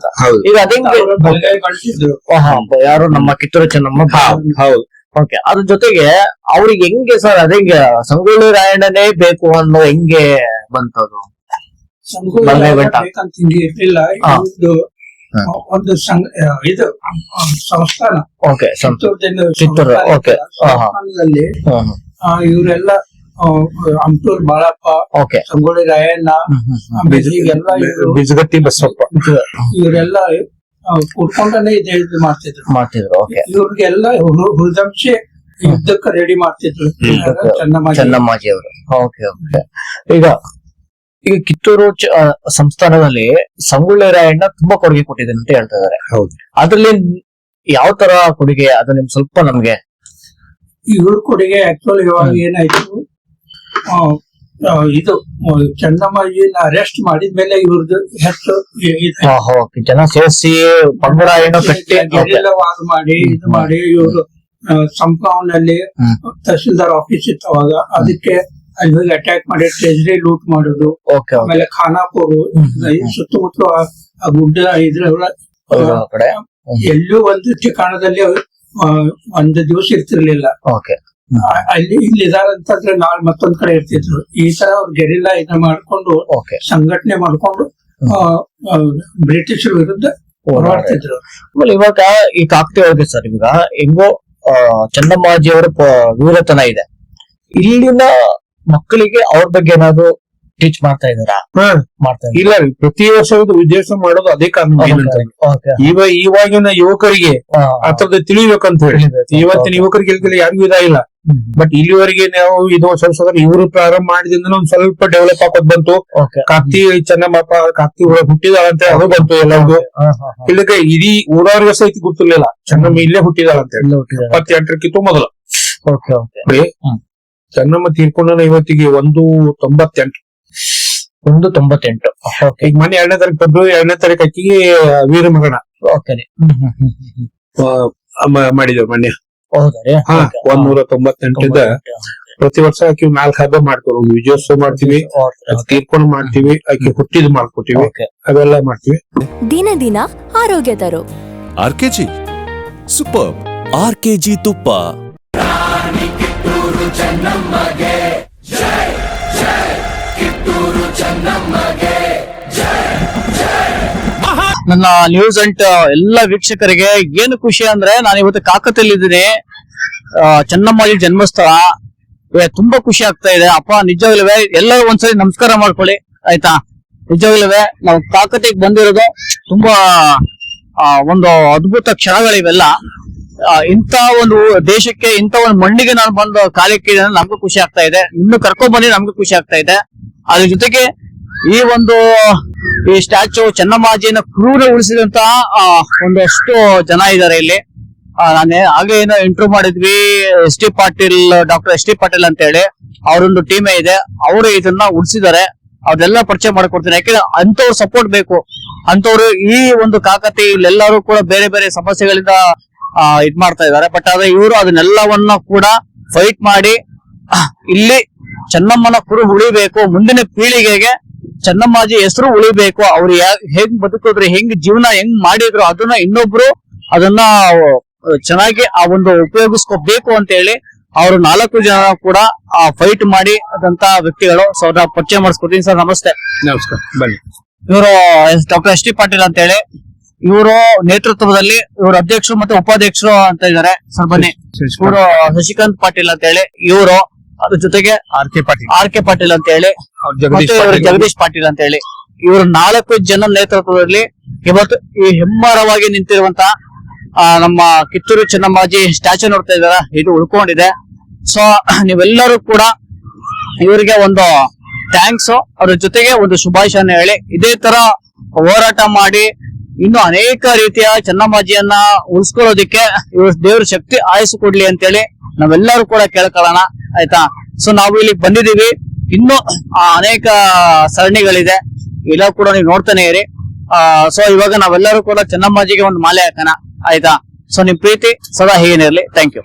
ಈಗ ಅದೇ ಯಾರು ನಮ್ಮ ಕಿತ್ತೂರು ಚೆನ್ನಮ್ಮ. ಹೌದು. ಓಕೆ. ಅದ್ರ ಜೊತೆಗೆ ಅವ್ರಿಗೆ ಹೆಂಗೆ ಸರ್ ಅದೇಂಗೆ ಸಂಗೊಳ್ಳಿ ರಾಯಣ್ಣನೇ ಬೇಕು ಅನ್ನೋ ಹೆಂಗೆ ಬಂತದು? ಇರ್ಲಿಲ್ಲ. ಒಂದು ಇದು ಸಂಸ್ಥಾನ ಕಿತ್ತೂರು ಸಂಸ್ಥಾನದಲ್ಲಿ ಇವರೆಲ್ಲ ಅಂಟೂರ್ ಬಾಳಪ್ಪ, ಸಂಗೊಳ್ಳಿ ರಾಯಣ್ಣ, ಬಿಜಗಟ್ಟಿ ಬಸಪ್ಪ ಇವರೆಲ್ಲ ಕುಡ್ಕೊಂಡೇ ಇದು ಮಾಡ್ತಿದ್ರು. ಇವ್ರಿಗೆಲ್ಲ ಹೃದಂಶೆ ಯುದ್ಧಕ್ಕೆ ರೆಡಿ ಮಾಡ್ತಿದ್ರು ಚೆನ್ನಮ್ಮಾಜಿ ಅವರು. ಈಗ ಕಿತ್ತೂರು ಸಂಸ್ಥಾನದಲ್ಲಿ ಸಂಗೊಳ್ಳಿ ರಾಯಣ್ಣ ತುಂಬಾ ಕೊಡುಗೆ ಕೊಟ್ಟಿದ್ದಾನೆ ಅಂತ ಹೇಳ್ತಾ ಇದಾರೆ. ಹೌದು. ಅದ್ರಲ್ಲಿ ಯಾವ ತರ ಕೊಡುಗೆ ಅದು ನಿಮ್ ಸ್ವಲ್ಪ ನಮ್ಗೆ? ಇವ್ರ ಕೊಡುಗೆ ಆಕ್ಚುಲಿ ಇವಾಗ ಏನಾಯ್ತು, ಇದು ಚೆನ್ನಮ್ಮಾಜಿನ ಅರೆಸ್ಟ್ ಮಾಡಿದ್ಮೇಲೆ ಇವ್ರದ್ದು ಹೆಚ್ಚು ಜನ ಸೇರಿಸಿ ಪಂಗಡ ಏನೋ ಕಟ್ಟಿ ಗೆರಿಲ್ಲಾ ವಾರ್ ಮಾಡಿ ಇದು ಮಾಡಿ ಇವರು ಸಂಪೌಂಡ್ ನಲ್ಲಿ ತಹಸೀಲ್ದಾರ್ ಆಫೀಸ್ ಇತ್ತು ಅವಾಗ, ಅದಕ್ಕೆ ಅಲ್ಲಿ ಹೋಗಿ ಅಟ್ಯಾಕ್ ಮಾಡಿ ಟ್ರೆಜರಿ ಲೂಟ್ ಮಾಡೋದು, ಆಮೇಲೆ ಖಾನಾಪುರ ಸುತ್ತಮುತ್ತ ಆ ಗುಡ್ಡ ಇದ್ರ ಕಡೆ ಎಲ್ಲೂ ಒಂದು ठिकाಣದಲ್ಲಿ ಒಂದು ದಿವಸ ಇರ್ತಿರ್ಲಿಲ್ಲ. ಅಲ್ಲಿ ಇಲ್ಲಿ ಇದಾರಂತಂದ್ರೆ ನಾಳೆ ಮತ್ತೊಂದ್ ಕಡೆ ಇರ್ತಿದ್ರು. ಈ ತರ ಅವ್ರು ಗೆರಿಲ್ಲಾ ಇದನ್ನ ಮಾಡ್ಕೊಂಡು ಸಂಘಟನೆ ಮಾಡ್ಕೊಂಡು ಬ್ರಿಟಿಷರ ವಿರುದ್ಧ ಹೋರಾಡ್ತಿದ್ರು. ಇವಾಗ ಈ ಕಾಕತಿ ಒಳಗೆ ಸರ್ ಇವಾಗ ಹೆಂಗೋ ಚೆನ್ನಮ್ಮಾಜಿ ಅವರ ವೀರತನ ಇದೆ, ಇಲ್ಲಿನ ಮಕ್ಕಳಿಗೆ ಅವ್ರ ಬಗ್ಗೆ ಏನಾದ್ರು ಟೀಚ್ ಮಾಡ್ತಾ ಇದಾರಾ? ಇಲ್ಲ ರೀ, ಪ್ರತಿ ವರ್ಷ ವಿದ್ಯಾಭ್ಯಾಸ ಮಾಡೋದು ಅದೇ ಕಾರಣ. ಇವಾಗಿನ ಯುವಕರಿಗೆ ಅದ್ರದ್ದು ತಿಳಿಬೇಕಂತ ಹೇಳಿ, ಇವತ್ತಿನ ಯುವಕರಿಗೆ ಯಾರಿಗೂ ಇದಾಗಿಲ್ಲ. ಬಟ್ ಇಲ್ಲಿವರೆಗೆ ನಾವು ಇದು ಸ್ವಲ್ಪ ಇವರು ಪ್ರಾರಂಭ ಮಾಡಿದಿಂದ ಒಂದ್ ಸ್ವಲ್ಪ ಡೆವಲಪ್ ಆಗೋದ್ ಬಂತು. ಕಾಕ್ತಿ ಚೆನ್ನಮ್ಮ ಕಾಕ್ತಿ ಹುಟ್ಟಿದಾಳಂತ ಅದು ಬಂತು ಎಲ್ಲರಿಗೂ. ಇಲ್ಲಕ್ಕೆ ಇಡೀ ಊರವ್ರಿಗೆ ಸಹಿತ ಗೊತ್ತಿರ್ಲಿಲ್ಲ ಚೆನ್ನಮ್ಮ ಇಲ್ಲೇ ಹುಟ್ಟಿದಾಳಂತ ಹೇಳಿ 78ಕ್ಕಿಂತ ಮೊದಲು. ಚೆನ್ನಮ್ಮ ತೀರ್ಕೊಂಡ ಇವತ್ತಿಗೆ 198. ಈಗ ಮೊನ್ನೆ 2ನೇ ತಾರೀಕು ಫೆಬ್ರವರಿ 2ನೇ ತಾರೀಕು ಅಕ್ಕಿಗೆ ವೀರ ಮಗನ ಮಾಡಿದ್ರು ಮೊನ್ನೆ. 198 ಪ್ರತಿ ವರ್ಷ ಆಕಿ 4 ಹಬ್ಬ ಮಾಡ್ತೀವಿ, ವಿಜಯೋತ್ಸವ ಮಾಡ್ತೀವಿ, ತೀರ್ಕೊಂಡು ಮಾಡ್ತೀವಿ, ಆಕಿ ಹುಟ್ಟಿದ್ ಮಾಡ್ಕೊತೀವಿ, ಅವೆಲ್ಲ ಮಾಡ್ತೀವಿ. ದಿನ ದಿನ ಆರೋಗ್ಯ ತರೋ ಆರ್ಕೆಜಿ ಸೂಪರ್ ಆರ್ಕೆಜಿ ತುಪ್ಪ. ನನ್ನ ನ್ಯೂಸ್ ಅಂಟ್ ಎಲ್ಲ ವೀಕ್ಷಕರಿಗೆ ಏನು ಖುಷಿ ಅಂದ್ರೆ, ನಾನು ಇವತ್ತು ಕಾಕತಿಯಲ್ಲಿದ್ದೀನಿ, ಚೆನ್ನಮ್ಮಾಜಿ ಜನ್ಮಸ್ಥಳ. ತುಂಬಾ ಖುಷಿ ಆಗ್ತಾ ಇದೆ. ಅಪ್ಪ ನಿಜವಾಗ್ಲೂ ಎಲ್ಲರೂ ಒಂದ್ಸರಿ ನಮಸ್ಕಾರ ಮಾಡ್ಕೊಳ್ಳಿ ಆಯ್ತಾ. ನಿಜವಾಗ್ಲೂ ನಾವು ಕಾಕತಿಗೆ ಬಂದಿರೋದು ತುಂಬಾ ಒಂದು ಅದ್ಭುತ ಕ್ಷಣಗಳಿವೆಲ್ಲ. ಇಂತ ಒಂದು ದೇಶಕ್ಕೆ, ಇಂತ ಒಂದು ಮಣ್ಣಿಗೆ ನಾನು ಬಂದು ಕಾಲಿಕ್ಕೆ ನಮ್ಗೂ ಖುಷಿ ಆಗ್ತಾ ಇದೆ. ಇನ್ನು ಕರ್ಕೊಂಡ್ ಬಂದಿ ನಮ್ಗೂ ಖುಷಿ ಆಗ್ತಾ ಇದೆ. ಅದ್ರ ಜೊತೆಗೆ ಈ ಸ್ಟ್ಯಾಚು ಚೆನ್ನಮ್ಮಾಜಿನ ಕ್ರೂರ ಉಳಿಸಿದಂತ ಒಂದಷ್ಟು ಜನ ಇದ್ದಾರೆ ಇಲ್ಲಿ. ನಾನೇ ಹಾಗೆ ಏನೋ ಇಂಟರ್ವ್ಯೂ ಮಾಡಿದ್ವಿ, ಡಾಕ್ಟರ್ ಎಸ್ ಟಿ ಪಾಟೀಲ್ ಅಂತ ಹೇಳಿ ಅವರೊಂದು ಟೀಮೇ ಇದೆ, ಅವರು ಇದನ್ನ ಉಳಿಸಿದ್ದಾರೆ. ಅವ್ರೆಲ್ಲ ಪರಿಚಯ ಮಾಡಿಕೊಡ್ತೀನಿ. ಯಾಕಂದ್ರೆ ಅಂತವ್ರು ಸಪೋರ್ಟ್ ಬೇಕು. ಅಂತವ್ರು ಈ ಒಂದು ಕಾಕತಿ ಇಲ್ಲೆಲ್ಲರೂ ಕೂಡ ಬೇರೆ ಬೇರೆ ಸಮಸ್ಯೆಗಳಿಂದ ಇದ್ ಮಾಡ್ತಾ ಇದ್ದಾರೆ. ಬಟ್ ಆದ್ರೆ ಇವರು ಅದನ್ನೆಲ್ಲವನ್ನ ಕೂಡ ಫೈಟ್ ಮಾಡಿ ಇಲ್ಲಿ ಚೆನ್ನಮ್ಮನ ಕುರು ಉಳಿಬೇಕು, ಮುಂದಿನ ಪೀಳಿಗೆಗೆ ಚೆನ್ನಮ್ಮಾಜಿ ಹೆಸರು ಉಳಿಬೇಕು, ಅವ್ರು ಹೆಂಗ್ ಬದುಕಿದ್ರು, ಹೆಂಗ್ ಜೀವನ ಹೆಂಗ್ ಮಾಡಿದ್ರು, ಅದನ್ನ ಇನ್ನೊಬ್ರು ಅದನ್ನ ಚೆನ್ನಾಗಿ ಆ ಒಂದು ಉಪಯೋಗಿಸ್ಕೋಬೇಕು ಅಂತ ಹೇಳಿ ಅವರು 4 ಜನ ಕೂಡ ಫೈಟ್ ಮಾಡಿ ಅದಂತ ವ್ಯಕ್ತಿಗಳು. ಸೊ ಅವ್ರ ಪರಿಚಯ ಮಾಡಿಸ್ಕೊತೀನಿ. ಸರ್ ನಮಸ್ತೆ. ನಮಸ್ಕಾರ, ಬನ್ನಿ. ಇವರು ಡಾಕ್ಟರ್ ಎಸ್ ಟಿ ಪಾಟೀಲ್ ಅಂತ ಹೇಳಿ, ಇವರು ನೇತೃತ್ವದಲ್ಲಿ ಇವರು ಅಧ್ಯಕ್ಷರು ಮತ್ತೆ ಉಪಾಧ್ಯಕ್ಷರು ಅಂತ ಇದ್ದಾರೆ. ಸರ್ ಬನ್ನಿ. ಇವರು ಶಶಿಕಾಂತ್ ಪಾಟೀಲ್ ಅಂತ ಹೇಳಿ ಇವರು, ಅದ್ರ ಜೊತೆಗೆ ಆರ್ ಕೆ ಪಾಟೀಲ್ ಅಂತ ಹೇಳಿ, ಜಗದೀಶ್ ಪಾಟೀಲ್ ಅಂತ ಹೇಳಿ, ಇವರು 4 ಜನ ನೇತೃತ್ವದಲ್ಲಿ ಇವತ್ತು ಈ ಹೆಮ್ಮರವಾಗಿ ನಿಂತಿರುವಂತ ನಮ್ಮ ಕಿತ್ತೂರು ಚೆನ್ನಮ್ಮಾಜಿ ಸ್ಟ್ಯಾಚು ನೋಡ್ತಾ ಇದಾರ, ಇದು ಉಳ್ಕೊಂಡಿದೆ. ಸೊ ನೀವೆಲ್ಲರೂ ಕೂಡ ಇವರಿಗೆ ಒಂದು ಥ್ಯಾಂಕ್ಸ್, ಅದ್ರ ಜೊತೆಗೆ ಒಂದು ಶುಭಾಶಯನ ಹೇಳಿ ಇದೇ ತರ ಹೋರಾಟ ಮಾಡಿ ಇನ್ನು ಅನೇಕ ರೀತಿಯ ಚೆನ್ನಮ್ಮಾಜಿಯನ್ನ ಉಳಿಸ್ಕೊಳ್ಳೋದಿಕ್ಕೆ ಇವ್ರ ದೇವ್ರ ಶಕ್ತಿ ಆಯಸ್ಸು ಕೊಡ್ಲಿ ಅಂತೇಳಿ ನಾವೆಲ್ಲರೂ ಕೂಡ ಕೇಳ್ಕೊಳ್ಳೋಣ ಆಯ್ತಾ. ಸೊ ನಾವು ಇಲ್ಲಿ ಬಂದಿದೀವಿ, ಇನ್ನು ಅನೇಕ ಸರಣಿಗಳಿದೆ, ಇಲ್ಲ ಕೂಡ ನೀವು ನೋಡ್ತಾನೆ ಇರಿ. ಸೊ ಇವಾಗ ನಾವೆಲ್ಲರೂ ಕೂಡ ಚೆನ್ನಮ್ಮಾಜಿಗೆ ಒಂದು ಮಾಲೆ ಹಾಕೋಣ ಆಯ್ತಾ. ಸೊ ನಿಮ್ ಪ್ರೀತಿ ಸದಾ ಹೀಗೇನಿರ್ಲಿ. Thank you.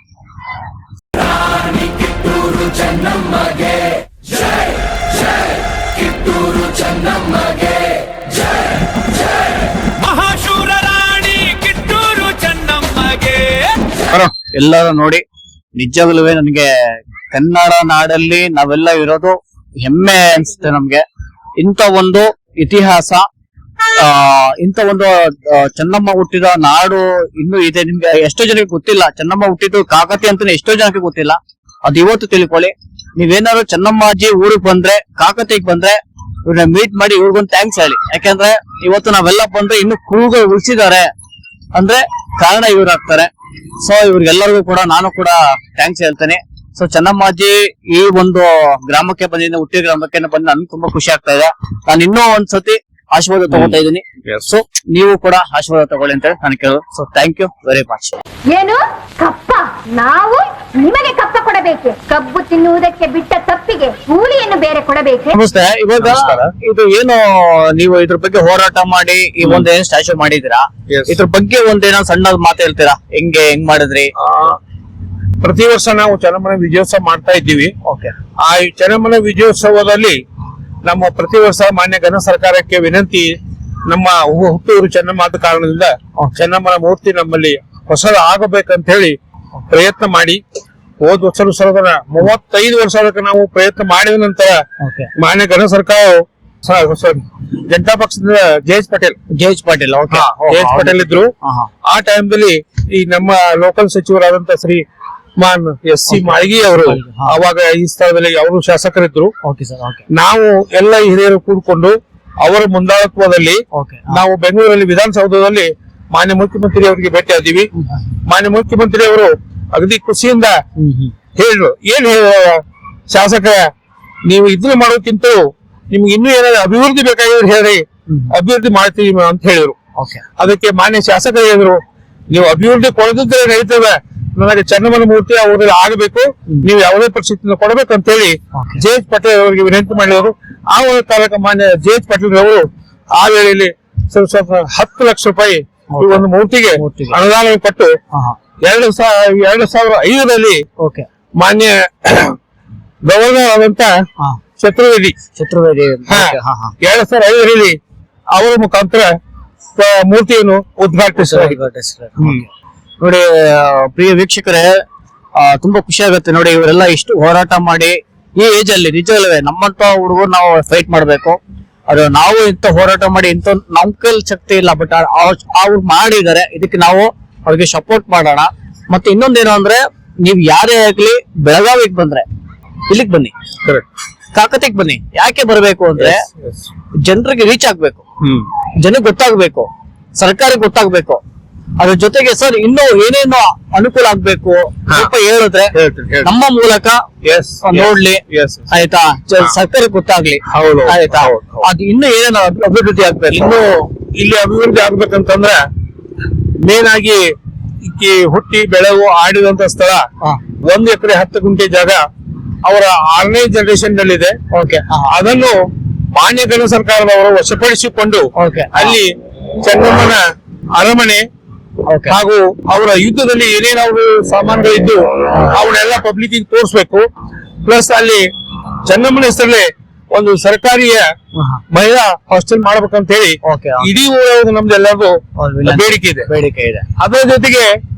ಎಲ್ಲರೂ ನೋಡಿ, ನಿಜವಾಗ್ಲೂ ನನ್ಗೆ ಕನ್ನಡ ನಾಡಲ್ಲಿ ನಾವೆಲ್ಲ ಇರೋದು ಹೆಮ್ಮೆ ಅನ್ಸುತ್ತೆ ನಮ್ಗೆ. ಇಂಥ ಒಂದು ಇತಿಹಾಸ, ಇಂಥ ಒಂದು ಚೆನ್ನಮ್ಮ ಹುಟ್ಟಿದ ನಾಡು ಇನ್ನೂ ಇದೆ. ನಿಮ್ಗೆ ಎಷ್ಟೋ ಜನಕ್ಕೆ ಗೊತ್ತಿಲ್ಲ, ಚೆನ್ನಮ್ಮ ಹುಟ್ಟಿದ್ದು ಕಾಕತಿ ಅಂತಾನೆ ಎಷ್ಟೋ ಜನಕ್ಕೆ ಗೊತ್ತಿಲ್ಲ. ಅದು ಇವತ್ತು ತಿಳ್ಕೊಳ್ಳಿ. ನೀವೇನಾದ್ರು ಚೆನ್ನಮ್ಮಾಜಿ ಊರಿಗೆ ಬಂದ್ರೆ, ಕಾಕತಿಗೆ ಬಂದ್ರೆ ಇವ್ರನ್ನ ಮೀಟ್ ಮಾಡಿ ಇವ್ರಿಗೊಂದು ಥ್ಯಾಂಕ್ಸ್ ಹೇಳಿ. ಯಾಕಂದ್ರೆ ಇವತ್ತು ನಾವೆಲ್ಲ ಬಂದ್ರೆ ಇನ್ನು ಕುರುಗಳು ಉಳಿಸಿದ್ದಾರೆ ಅಂದ್ರೆ ಕಾರಣ ಇವ್ರಾಗ್ತಾರೆ. ಸೊ ಇವ್ರಿಗೆಲ್ಲರಿಗೂ ಕೂಡ ನಾನು ಕೂಡ ಥ್ಯಾಂಕ್ಸ್ ಹೇಳ್ತೇನೆ. ಸೊ ಚೆನ್ನಮ್ಮಾಜಿ ಈ ಒಂದು ಗ್ರಾಮಕ್ಕೆ ಬಂದಿದ್ದೀನಿ, ಹುಟ್ಟಿದ ಗ್ರಾಮಕ್ಕೆ ಬಂದು ನನ್ಗೆ ತುಂಬಾ ಖುಷಿ ಆಗ್ತಾ ಇದೆ. ನಾನು ಇನ್ನೂ ಒಂದ್ಸತಿ ಆಶೀರ್ವಾದ ತಗೋತಾ ಇದ್ದೀನಿ. ಸೊ ನೀವು ಕೂಡ ಆಶೀರ್ವಾದ ತಗೊಳ್ಳಿ ಅಂತ ಹೇಳಿ ನಾನು ಕೇಳೋದು. So thank you very much. ಏನು ಕಪ್ಪ? ನಾವು ನಿಮಗೆ ಕಪ್ಪ ಕೊಡಬೇಕೆ? ಕಬ್ಬು ತಿನ್ನುವುದಕ್ಕೆ ಬಿಟ್ಟ ತಪ್ಪಿಗೆ ಕೂಲಿಯನ್ನು ಬೇರೆ ಕೊಡಬೇಕೆ? ನಮಸ್ತೆ. ಇವಾಗ ನಮಸ್ಕಾರ. ಇದು ಏನು ನೀವು ಇದ್ರ ಬಗ್ಗೆ ಹೋರಾಟ ಮಾಡಿ ಈ ಒಂದೇನು ಸ್ಟ್ಯಾಚ್ಯೂ ಮಾಡಿದೀರಾ, Yes. ಇದ್ರ ಬಗ್ಗೆ ಒಂದೇನೋ ಸಣ್ಣ ಮಾತು ಹೇಳ್ತೀರಾ? ಹೆಂಗ್ ಮಾಡಿದ್ರಿ? ಪ್ರತಿ ವರ್ಷ ನಾವು ಚನ್ನಮ್ಮನ ವಿಜಯೋತ್ಸವ ಮಾಡ್ತಾ ಇದ್ದೀವಿ. ಓಕೆ. ಆ ಈ ಚನ್ನಮ್ಮನ ವಿಜಯೋತ್ಸವದಲ್ಲಿ ನಮ್ಮ ಪ್ರತಿ ವರ್ಷ ಮಾನ್ಯ ಘನ ಸರ್ಕಾರಕ್ಕೆ ವಿನಂತಿ, ನಮ್ಮ ಹುಟ್ಟೂರು ಚೆನ್ನಮ್ಮ ಆದ ಕಾರಣದಿಂದ ಚೆನ್ನಮ್ಮನ ಮೂರ್ತಿ ನಮ್ಮಲ್ಲಿ ಹೊಸದು ಆಗಬೇಕಂತ ಹೇಳಿ ಪ್ರಯತ್ನ ಮಾಡಿ ಹೋದ್ ವರ್ಷ 35 ವರ್ಷ ನಾವು ಪ್ರಯತ್ನ ಮಾಡಿದ ನಂತರ ಓಕೆ. ಮಾನ್ಯ ಘನ ಸರ್ಕಾರವು ಜನತಾ ಪಕ್ಷದ ಜೆ.ಎಚ್. ಪಟೇಲ್ ಓಕೆ. ಜೆ.ಎಚ್. ಪಟೇಲ್ ಇದ್ರು. ಆ ಟೈಮ್ದಲ್ಲಿ ಈ ನಮ್ಮ ಲೋಕಲ್ ಸಚಿವರಾದಂತ ಶ್ರೀ ಮಾನ್ ಎಸ್.ಸಿ. ಮಾಳ್ಗಿ ಅವರು ಅವಾಗ ಈ ಸ್ಥಳದಲ್ಲಿ ಅವರು ಶಾಸಕರಿದ್ರು. Okay sir. ಓಕೆ. ನಾವು ಎಲ್ಲ ಹಿರಿಯರು ಕೂಡ್ಕೊಂಡು ಅವರ ಮುಂದಾಳತ್ವದಲ್ಲಿ ಓಕೆ. ನಾವು ಬೆಂಗಳೂರಲ್ಲಿ ವಿಧಾನಸೌಧದಲ್ಲಿ ಮಾನ್ಯ ಮುಖ್ಯಮಂತ್ರಿ ಅವರಿಗೆ ಭೇಟಿಯಾದೀವಿ. ಮಾನ್ಯ ಮುಖ್ಯಮಂತ್ರಿ ಅವರು ಅಗದಿ ಖುಷಿಯಿಂದ ಹೇಳಿದ್ರು, ಏನ್ ಹೇಳ ಶಾಸಕ, ನೀವು ಇದನ್ನ ಮಾಡೋಕ್ಕಿಂತ ನಿಮ್ಗೆ ಇನ್ನೂ ಏನಾದ್ರು ಅಭಿವೃದ್ಧಿ ಬೇಕಾಗಿದ್ರೆ ಹೇಳಿ, ಅಭಿವೃದ್ಧಿ ಮಾಡ್ತೀವಿ ಅಂತ ಹೇಳಿದ್ರು. ಓಕೆ. ಅದಕ್ಕೆ ಮಾನ್ಯ ಶಾಸಕರು ಹೇಳಿದ್ರು, ನೀವು ಅಭಿವೃದ್ಧಿ ಕೊಡದಿದ್ರೆ ನಡೀತದೆ, ನನಗೆ ಚೆನ್ನಮ್ಮನ ಮೂರ್ತಿ ಅವರಲ್ಲಿ ಆಗಬೇಕು, ನೀವು ಯಾವುದೇ ಪರಿಸ್ಥಿತಿಯಿಂದ ಕೊಡಬೇಕಂತ ಹೇಳಿ Okay. ಜೆ.ಎಚ್. ಪಟೇಲ್ ಅವರಿಗೆ ವಿನಂತಿ ಮಾಡಿದರು. ಆ ಒಂದು ಕಾಲಕ್ಕೆ ಮಾನ್ಯ ಜೆ.ಎಚ್. ಪಟೇಲ್ ಅವರು ಆ ವೇಳೆಯಲ್ಲಿ ಸ್ವಲ್ಪ 10 ಲಕ್ಷ ರೂಪಾಯಿ ಈ ಒಂದು ಮೂರ್ತಿಗೆ ಅನುದಾನ ಕೊಟ್ಟು 2005ರಲ್ಲಿ ಓಕೆ. ಮಾನ್ಯ ಗವರ್ನರ್ ಆದಂತ ಚತುರ್ವೇದಿ ಓಕೆ. 2005ರಲ್ಲಿ ಅವರ ಮುಖಾಂತರ ಮೂರ್ತಿಯನ್ನು ಉದ್ಘಾಟಿಸಿದ್ದಾರೆ. ನೋಡಿ ಪ್ರಿಯ ವೀಕ್ಷಕರೇ, ತುಂಬಾ ಖುಷಿ ಆಗುತ್ತೆ ನೋಡಿ, ಇವರೆಲ್ಲ ಇಷ್ಟು ಹೋರಾಟ ಮಾಡಿ ಈ ಏಜ್ ಅಲ್ಲಿ ನಿಜವಲ್ಲವೇ ನಮ್ಮಂತ ಹುಡುಗರು ನಾವು ಫೈಟ್ ಮಾಡ್ಬೇಕು. ಅದು ನಾವು ಇಂತ ಹೋರಾಟ ಮಾಡಿ ಇಂತ ನಮ್ ಕೈಲಿ ಶಕ್ತಿ ಇಲ್ಲ, ಬಟ್ ಅವ್ರು ಮಾಡಿದ್ದಾರೆ. ಇದಕ್ಕೆ ನಾವು ಅವ್ರಿಗೆ ಸಪೋರ್ಟ್ ಮಾಡೋಣ. ಮತ್ತೆ ಇನ್ನೊಂದೇನು ಅಂದ್ರೆ, ನೀವ್ ಯಾರೇ ಆಗ್ಲಿ ಬೆಳಗಾವಿಗೆ ಬಂದ್ರೆ ಇಲ್ಲಿಗೆ ಬನ್ನಿ, ಕಾಕತಿಗೆ ಬನ್ನಿ. ಯಾಕೆ ಬರ್ಬೇಕು ಅಂದ್ರೆ ಜನರಿಗೆ ರೀಚ್ ಆಗ್ಬೇಕು, ಜನಕ್ಕೆ ಗೊತ್ತಾಗ್ಬೇಕು, ಸರ್ಕಾರಕ್ಕೆ ಗೊತ್ತಾಗ್ಬೇಕು. ಅದ್ರ ಜೊತೆಗೆ ಸರ್ ಇನ್ನೂ ಏನೇನು ಅನುಕೂಲ ಆಗ್ಬೇಕು ಸ್ವಲ್ಪ ಹೇಳಿದ್ರೆ ನಮ್ಮ ಮೂಲಕ ನೋಡ್ಲಿ, ಆಯ್ತಾ, ಸರ್ಕಾರಕ್ಕೆ ಗೊತ್ತಾಗ್ಲಿ, ಆಯ್ತಾ. ಅದು ಇನ್ನು ಏನೇನು ಅಭಿವೃದ್ಧಿ ಆಗ್ಬೇಕು, ಇನ್ನು ಇಲ್ಲಿ ಅಭಿವೃದ್ಧಿ ಆಗ್ಬೇಕಂತಂದ್ರೆ ಮೇನ್ ಆಗಿ ಹುಟ್ಟಿ ಬೆಳೆವು ಆಡಿದಂತ ಸ್ಥಳ 1 ಎಕರೆ 10 ಗುಂಟೆ ಜಾಗ ಅವರ 6ನೇ ಜನರೇಷನ್ ನಲ್ಲಿದೆ. ಅದನ್ನು ಮಾನ್ಯ ಘನ ಸರ್ಕಾರದವರು ವಶಪಡಿಸಿಕೊಂಡು ಅಲ್ಲಿ ಚೆನ್ನಮ್ಮನ ಅರಮನೆ ಹಾಗೂ ಅವರ ಯುದ್ಧದಲ್ಲಿ ಏನೇನಾದ್ರು ಸಾಮಾನುಗಳಿದ್ದು ಅವನ್ನೆಲ್ಲ ಪಬ್ಲಿಕ್ ತೋರಿಸ್ಬೇಕು. ಪ್ಲಸ್ ಅಲ್ಲಿ ಚೆನ್ನಮ್ಮನ ಹೆಸರಲ್ಲೇ ಒಂದು ಸರ್ಕಾರಿಯ ಮಹಿಳಾ ಹಾಸ್ಟೆಲ್ ಮಾಡ್ಬೇಕಂತ ಹೇಳಿ ಇಡೀ ಊರೊಳಗೆ ನಮ್ದೆಲ್ಲರಿಗೂ ಬೇಡಿಕೆ ಇದೆ. ಅದರ ಜೊತೆಗೆ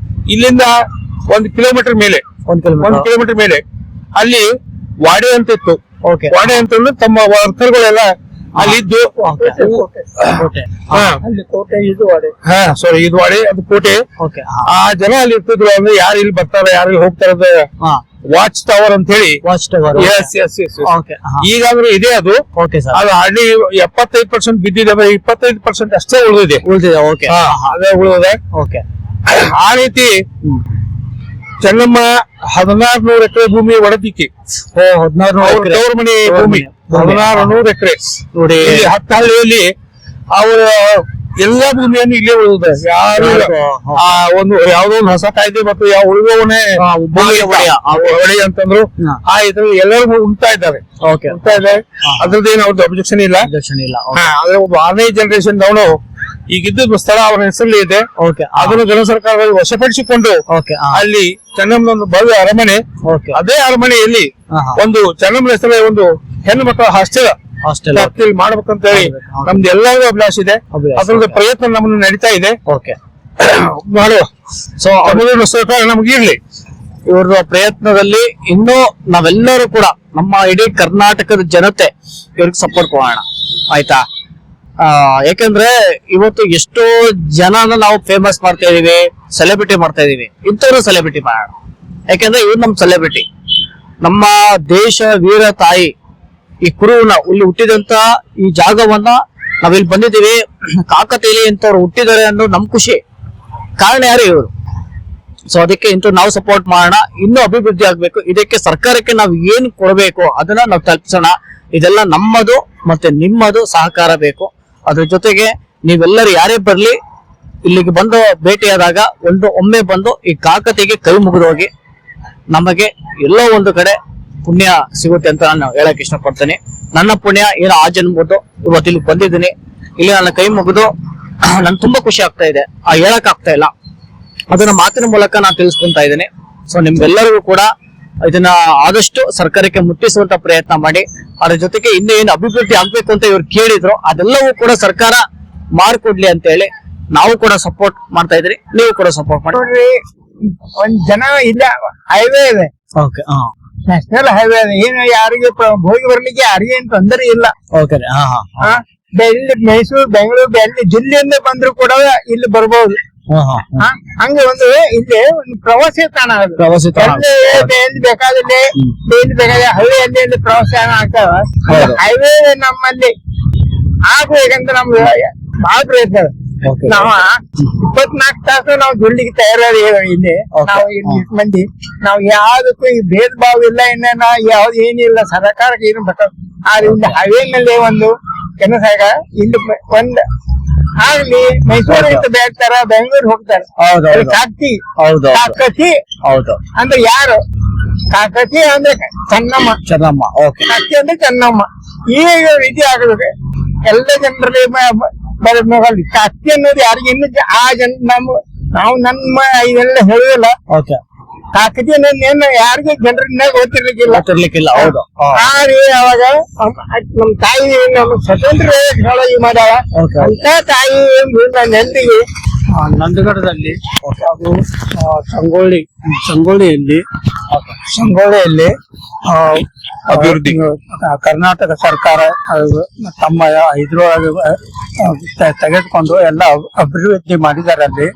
ಇಲ್ಲಿಂದ 1 ಕಿಲೋಮೀಟರ್ ಮೇಲೆ ಅಲ್ಲಿ ವಾಡೆ ಅಂತ ಇತ್ತು. ವಾಡೆ ಅಂತಂದ್ರೆ ತಮ್ಮ ವರ್ಕರ್ಗಳೆಲ್ಲ ಅಲ್ಲಿದ್ದು, ಇದು ವಾಡೆ, ಅದು ಕೋಟೆ. ಆ ಜನ ಅಲ್ಲಿ ಇರ್ತಿದ್ರು. ಅಂದ್ರೆ ಯಾರು ಇಲ್ಲಿ ಬರ್ತಾರೆ, ಯಾರು ಇಲ್ಲಿ ಹೋಗ್ತಾರೆ, ವಾಚ್ ಟವರ್ ಅಂತ ಹೇಳಿ. ಈಗಾದ್ರೂ ಇದೆ ಅದು. ಅದು ಹಳ್ಳಿ 75% ಬಿದ್ದಿದೆ, 25% ಅಷ್ಟೇ ಉಳಿದಿದೆ. ಅದೇ ಉಳಿದಿದೆ. ಆ ರೀತಿ ಚೆನ್ನಮ್ಮ 1600 ಎಕರೆ ಭೂಮಿ ಒಡೆದಿಕ್ಕಿ, 1600 ಮನೆ ಭೂಮಿ, 1600 ಎಕರೆ ನೋಡಿ. 10 ಹಳ್ಳಿಯಲ್ಲಿ ಅವರ ಎಲ್ಲಾ ಭೂಮಿಯನ್ನು ಇಲ್ಲೇ ಉಳಿದಿದೆ. ಯಾರು ಒಂದು ಯಾವ್ದೋ ಒಂದು ಹೊಸ ಕಾಯ್ದೆ ಮತ್ತು ಯಾವ ಉಳಿದವನೇ ಒಡೆ ಅಂತಂದ್ರು ಆ ಇದ್ರಲ್ಲಿ ಎಲ್ಲರೂ ಉಣ್ತಾ ಇದ್ದಾರೆ. ಅದ್ರದ್ದೇನು ಅವ್ರದ್ದು ಅಬ್ಜೆಕ್ಷನ್ ಇಲ್ಲ. ಆದ್ರೆ ಒಬ್ಬ 6ನೇ ಜನರೇಷನ್ ದವನು ಈಗಿದ್ದ ಸ್ಥಳ ಅವರ ಹೆಸರಲ್ಲಿ ಇದೆ. ಅದನ್ನು ಘನ ಸರ್ಕಾರದಲ್ಲಿ ವಶಪಡಿಸಿಕೊಂಡು ಅಲ್ಲಿ ಚೆನ್ನಮ್ಮನ ಒಂದು ಭವ್ಯ ಅರಮನೆ, ಅದೇ ಅರಮನೆಯಲ್ಲಿ ಒಂದು ಚೆನ್ನಮ್ಮನ ಹೆಸರಲ್ಲಿ ಒಂದು ಹೆಣ್ಣು ಮಕ್ಕಳ ಹಾಸ್ಟೆಲ್ ಮಾಡ್ಬೇಕಂತ ಹೇಳಿ ನಮ್ದು ಎಲ್ಲರಿಗೂ ಅಭಿಲಾಷೆ ಇದೆ. ಅದರದ್ದು ಪ್ರಯತ್ನ ನಮ್ಮನ್ನು ನಡೀತಾ ಇದೆ. ಮಾಡುವ ಸೊ ಸರ್ಕಾರ ನಮ್ಗೆ ಇರ್ಲಿ. ಇವ್ರ ಪ್ರಯತ್ನದಲ್ಲಿ ಇನ್ನೂ ನಾವೆಲ್ಲರೂ ಕೂಡ ನಮ್ಮ ಇಡೀ ಕರ್ನಾಟಕದ ಜನತೆ ಇವ್ರಿಗೆ ಸಪೋರ್ಟ್ ಕೊಡೋಣ, ಆಯ್ತಾ. ಯಾಕಂದ್ರೆ ಇವತ್ತು ಎಷ್ಟೋ ಜನನ ನಾವು ಫೇಮಸ್ ಮಾಡ್ತಾ ಇದೀವಿ, ಸೆಲೆಬ್ರಿಟಿ ಮಾಡ್ತಾ ಇದೀವಿ. ಇಂಥವ್ರು ಸೆಲೆಬ್ರಿಟಿ ಮಾಡೋಣ, ಯಾಕಂದ್ರೆ ಇವ್ರು ನಮ್ ಸೆಲೆಬ್ರಿಟಿ. ನಮ್ಮ ದೇಶ ವೀರ ತಾಯಿ ಈ ಕುರುವನ್ನ ಇಲ್ಲಿ ಹುಟ್ಟಿದಂತ ಈ ಜಾಗವನ್ನ ನಾವಿಲ್ಲಿ ಬಂದಿದ್ದೀವಿ. ಕಾಕತಿಯಲ್ಲಿ ಇಂಥವ್ರು ಹುಟ್ಟಿದ್ದಾರೆ ಅನ್ನೋ ನಮ್ ಖುಷಿ. ಕಾರಣ ಯಾರು? ಇವರು. ಸೊ ಅದಕ್ಕೆ ಇಂಥ ನಾವು ಸಪೋರ್ಟ್ ಮಾಡೋಣ, ಇನ್ನೂ ಅಭಿವೃದ್ಧಿ ಆಗ್ಬೇಕು. ಇದಕ್ಕೆ ಸರ್ಕಾರಕ್ಕೆ ನಾವು ಏನ್ ಕೊಡಬೇಕು ಅದನ್ನ ನಾವು ತಲುಪಿಸೋಣ. ಇದೆಲ್ಲ ನಮ್ಮದು ಮತ್ತೆ ನಿಮ್ಮದು ಸಹಕಾರ ಬೇಕು. ಅದ್ರ ಜೊತೆಗೆ ನೀವೆಲ್ಲರೂ ಯಾರೇ ಬರ್ಲಿ ಇಲ್ಲಿಗೆ ಬಂದು ಭೇಟಿಯಾದಾಗ ಒಮ್ಮೆ ಬಂದು ಈ ಕಾಕತಿಗೆ ಕೈ ಮುಗಿದೋಗಿ. ನಮಗೆ ಎಲ್ಲೋ ಒಂದು ಕಡೆ ಪುಣ್ಯ ಸಿಗುತ್ತೆ ಅಂತ ನಾನು ಹೇಳಕ್ ಇಷ್ಟಪಡ್ತೇನೆ. ನನ್ನ ಪುಣ್ಯ ಏನೋ ಆ ಜನ್ಮದ್ದು ಇವತ್ತು ಇಲ್ಲಿ ಬಂದಿದ್ದೀನಿ. ಇಲ್ಲಿ ನನ್ನ ಕೈ ಮುಗಿದು ನನ್ ತುಂಬಾ ಖುಷಿ ಆಗ್ತಾ ಇದೆ. ಹೇಳಕ್ ಆಗ್ತಾ ಇಲ್ಲ, ಅದನ್ನ ಮಾತಿನ ಮೂಲಕ ನಾನು ತಿಳಿಸ್ಕೊಂತಾ ಇದ್ದೀನಿ. ಸೊ ನಿಮ್ಗೆಲ್ಲರಿಗೂ ಕೂಡ ಇದನ್ನ ಆದಷ್ಟು ಸರ್ಕಾರಕ್ಕೆ ಮುಟ್ಟಿಸುವಂತ ಪ್ರಯತ್ನ ಮಾಡಿ. ಅದ್ರ ಜೊತೆಗೆ ಇನ್ನೂ ಏನು ಅಭಿವೃದ್ಧಿ ಆಗ್ಬೇಕು ಅಂತ ಇವ್ರು ಕೇಳಿದ್ರು ಅದೆಲ್ಲವೂ ಕೂಡ ಸರ್ಕಾರ ಮಾಡ್ಕೊಡ್ಲಿ ಅಂತ ಹೇಳಿ ನಾವು ಕೂಡ ಸಪೋರ್ಟ್ ಮಾಡ್ತಾ ಇದ್ರಿ. ನೀವು ಕೂಡ ಸಪೋರ್ಟ್ ಮಾಡಿ. ನೋಡ್ರಿ, ಒಂದ್ ಜನ ಇಲ್ಲ, ಹೈವೇ ಇದೆ, ಓಕೆ ನ್ಯಾಷನಲ್ ಹೈವೇ ಇದೆ. ಏನು ಯಾರಿಗೆ ಹೋಗಿ ಬರ್ಲಿಕ್ಕೆ ಯಾರಿಗೆ ಏನ್ ತೊಂದರೆ ಇಲ್ಲ. ಓಕೆ ಆ, ಇಲ್ಲಿ ಮೈಸೂರು, ಬೆಂಗಳೂರು, ಎಲ್ಲಿ ಜಿಲ್ಲೆಯಿಂದ ಬಂದ್ರು ಕೂಡ ಇಲ್ಲಿ ಬರ್ಬೋದು. ಹಂಗೆ ಒಂದು ಇಲ್ಲಿ ಒಂದು ಪ್ರವಾಸಿ ತಾಣ ಅದು. ಪ್ರವಾಸಿ ತಾಣ. ಎಲ್ಲಿ ಬೇಕಾದಲ್ಲಿ ಎಲ್ಲಿ ಬೇಕಾದ್ರೆ ಹಳ್ಳಿಯಲ್ಲಿ ಎಲ್ಲಿ ಪ್ರವಾಸಿ ತಾಣ ಆಗ್ತಾವ. ಹೌದು. ಹೈವೇ ನಮ್ಮಲ್ಲಿ ಆಗ್ಬೇಕಂತ ನಮ್ದು ಬಹಳ ಪ್ರಯತ್ನ ಇದೆ. Okay. ನಾವ 24 ತಾಸು ನಾವು ದುಡ್ಲಿಕ್ಕೆ ತಯಾರಿ ಇಲ್ಲಿ. Okay. ನಾವು ಇಲ್ಲಿ ಇಷ್ಟ್ ಮಂದಿ ನಾವು ಯಾವ್ದಕ್ಕೂ ಈ ಭೇದ ಭಾವ ಇಲ್ಲ, ಇನ್ನೇನ ಯಾವ್ದು ಏನಿಲ್ಲ, ಸರ್ಕಾರಕ್ಕೆ ಏನು ಬೇಕಾಗ. ಆದ್ರೆ ಇಲ್ಲಿ ಹೈವೇ ಮೇಲೆ ಒಂದು ಕೆಲಸ ಇಲ್ಲಿ ಒಂದ್ ಆಗ್ಲಿ ಮೈಸೂರಿಂದ ಬೇಡ್ತಾರ, ಬೆಂಗಳೂರು ಹೋಗ್ತಾರ. ಹೌದು, ಹೌದು. ಕಾಕತಿ ಹೌದು, ಕಾಕತಿ ಹೌದು. ಅಂದ್ರೆ ಯಾರು? ಕಾಕತಿ ಅಂದ್ರೆ ಚೆನ್ನಮ್ಮ. ಚೆನ್ನಮ್ಮ. ಓಕೆ. ಕಾಕತಿ ಅಂದ್ರೆ ಚೆನ್ನಮ್ಮ. ಈಗ ವಿಧಿ ಆಗಬೇಕು ಎಲ್ಲ ಜನರಲ್ಲಿ ಬರಲಿ. ಕಾಕತಿ ಅನ್ನೋದು ಯಾರಿಗೆ ಇನ್ನು ಆ ಜನ ನಾವು ನಮ್ಮ ಇದೆಲ್ಲ ಹೇಳುದಿಲ್ಲ. ಓಕೆ. ಕಾಕತಿ ಅನ್ನೋದು ಏನು ಯಾರಿಗೂ ಜನರನ್ನ ಗೊತ್ತಿರ್ಲಿಕ್ಕಿಲ್ಲ. ಗೊತ್ತಿರ್ಲಿಕ್ಕಿಲ್ಲ. ಹೌದು. ಆದ್ರೆ ಅವಾಗ ನಮ್ ತಾಯಿ ನಮ್ಮ ಸ್ವತಂತ್ರ ಈ ಮಾಡ್ಯಾಳ. Okay. ಅಂತ ತಾಯಿ ನೆನಪಿಗೆ ನಂದಗಡದಲ್ಲಿ ಅದು ಸಂಗೊಳ್ಳಿಯಲ್ಲಿ ಅಭಿವೃದ್ಧಿ. ಕರ್ನಾಟಕ ಸರ್ಕಾರ ತಮ್ಮ ಇದ್ರೊಳಗೆ ತೆಗೆದುಕೊಂಡು ಎಲ್ಲ ಅಭಿವೃದ್ಧಿ ಮಾಡಿದ್ದಾರೆ ಅಲ್ಲಿ.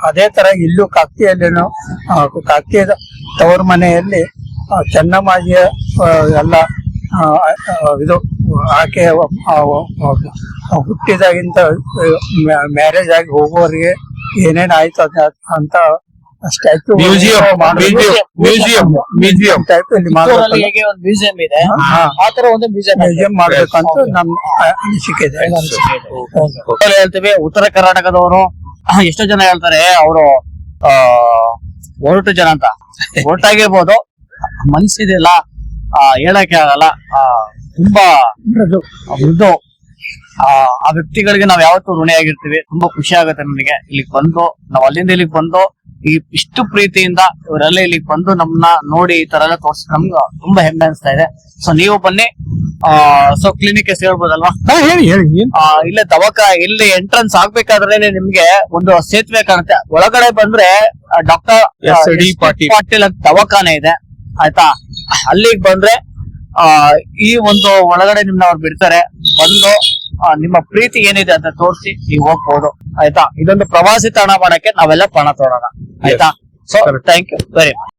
ಅದೇ ತರ ಇಲ್ಲೂ ಕಾಕತಿಯಲ್ಲಿನೂ ಕಾಕತಿಯ ತವರು ಮನೆಯಲ್ಲಿ ಚೆನ್ನಮ್ಮಾಜಿಯ ಎಲ್ಲ ಇದು ಆಕೆ ಹುಟ್ಟಿದಾಗಿಂತ ಮ್ಯಾರೇಜ್ ಆಗಿ ಹೋಗುವವರಿಗೆ ಏನೇನ್ ಆಯ್ತು ಅಂತ ಸ್ಟ್ಯಾಚ್ಯೂ ಮ್ಯೂಸಿಯಂ ಟೈಪ್ ಇಲ್ಲಿ ಮಾಡ್ಬೇಕು. ಹೇಗೆ ಒಂದು ಮ್ಯೂಸಿಯಂ ಇದೆ, ಹಾ. ಆ ತರ ಒಂದು ಮ್ಯೂಸಿಯಂ ಮಾಡ್ಬೇಕಂತ ನಮ್ಮ ಅನಿಸಿಕೆ ಇದೆ. ಹೇಳ್ತೀವಿ. ಉತ್ತರ ಕರ್ನಾಟಕದವರು ಎಷ್ಟೋ ಜನ ಹೇಳ್ತಾರೆ ಅವರು ಒರಟು ಜನ ಅಂತ. ಒರಟಾಗಿರ್ಬೋದು, ಮನ್ಸಿದೆಲ್ಲ ಹೇಳಕ್ಕೆ ಆಗಲ್ಲ. ತುಂಬಾ ಮೃದು. ಆ ವ್ಯಕ್ತಿಗಳಿಗೆ ನಾವ್ ಯಾವತ್ತೂ ಋಣಿಯಾಗಿರ್ತೀವಿ. ತುಂಬಾ ಖುಷಿ ಆಗುತ್ತೆ ನನಗೆ ಇಲ್ಲಿಗೆ ಬಂದು, ನಾವ್ ಅಲ್ಲಿಂದ ಇಲ್ಲಿಗೆ ಬಂದು ಇಷ್ಟು ಪ್ರೀತಿಯಿಂದ ಇವರೆಲ್ಲ ಇಲ್ಲಿಗೆ ಬಂದು ನಮ್ಮನ್ನ ನೋಡಿ ಈ ತರ ಎಲ್ಲ ತೋರ್ಸಿ ನಮ್ಗೆ ತುಂಬಾ ಹೆಮ್ಮೆ ಅನಿಸ್ತಾ ಇದೆ. ಸೊ ನೀವು ಬನ್ನಿ. ಸೊ ಕ್ಲಿನಿಕ್ ಹೆಸರು ಹೇಳ್ಬೋದಲ್ವಾ? ಹೇಳಿ ಇಲ್ಲೇ ಇಲ್ಲಿ ಎಂಟ್ರೆನ್ಸ್ ಆಗ್ಬೇಕಾದ್ರೆ ನಿಮ್ಗೆ ಒಂದು ಸೇತುವೆ ಕಾಣುತ್ತೆ. ಒಳಗಡೆ ಬಂದ್ರೆ ಡಾಕ್ಟರ್ SD ಪಾಟೀಲ್ ಅಂತ ದವಾಖಾನೆ ಇದೆ, ಆಯ್ತಾ? ಅಲ್ಲಿಗೆ ಬಂದ್ರೆ ಈ ಒಂದು ಒಳಗಡೆ ನಿಮ್ನ ಅವ್ರು ಬಿಡ್ತಾರೆ. ಬಂದು ನಿಮ್ಮ ಪ್ರೀತಿ ಏನಿದೆ ಅಂತ ತೋರಿಸಿ ನೀವು ಹೋಗ್ಬೋದು, ಆಯ್ತಾ? ಇದೊಂದು ಪ್ರವಾಸಿ ತಾಣ ಮಾಡಕ್ಕೆ ನಾವೆಲ್ಲ ಪಣ ತೊಡೋಣ, ಆಯ್ತಾ? So thank you very much.